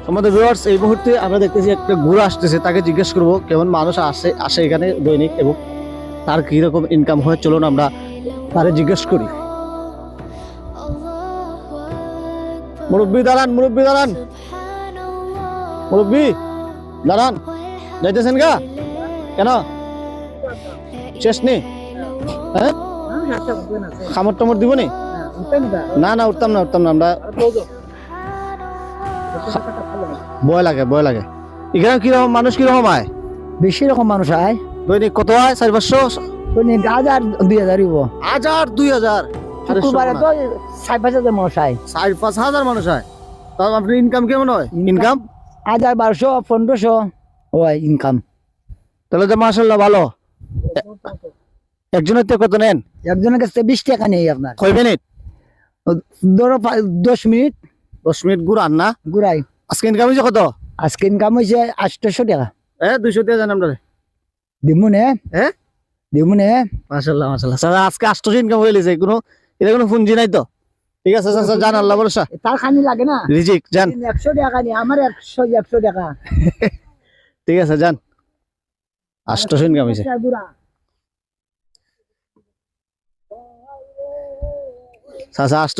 আমাদের ভিউয়ার্স, এই মুহূর্তে আমরা দেখতেছি একটা ঘোড়া আসতেছে, তাকে জিজ্ঞেস করব কেমন মানুষ আসে এখানে দৈনিক এবং তার কিরকম ইনকাম হয়। চলুন আমরা তারে জিজ্ঞেস করি। মুরব্বী দাঁড়ান, মুরব্বী দাঁড়ান, মুরব্বী দাঁড়ান, যাইতেছেন গা কেন? শেষ নেই? হ্যাঁ, খামর টামর দিব নি? না না, উঠতাম না আমরা, ভয় লাগে ভয় লাগে। এখানে কিরকম মানুষ, কিরকম আয়? বেশি রকম মানুষ আয়, দৈনিক কত আয়? 400-500? 1000-2000 হইব। 1000-2000? শুক্রবারে তো 4-5 হাজার মানুষ আয়। 4-5 হাজার মানুষ আয়। তাহলে আপনার ইনকাম কেমন হয়? ইনকাম 1000-1200-1500 হয় ইনকাম। তাহলে তো মাশাআল্লাহ ভালো। একজনের থেকে কত নেন? একজনের কাছে 20 টাকা নেই আপনার। কয় মিনিট? ধরো 10 মিনিট 10 মিনিট ঘুরান না? ঘুরাই। আজকে ইনকাম হয়েছে কত? আজকে ইনকাম হয়েছে 800 টাকা। 200 দিয়ে জান আমরা। দিমু নে, হ্যাঁ দিমু নে। মাশাআল্লাহ মাশাআল্লাহ। স্যার আজকে 800 ইনকাম হয়ে গেছে, কোনো পুঁজি নাই তো? ঠিক আছে স্যার, জান আল্লাহ ভরসা। তার খানি লাগে না, রিজিক জান। 100 টাকা নি আমার, 100 টাকা। ঠিক আছে জান, 800 ইনকাম হয়েছে। চাচা 800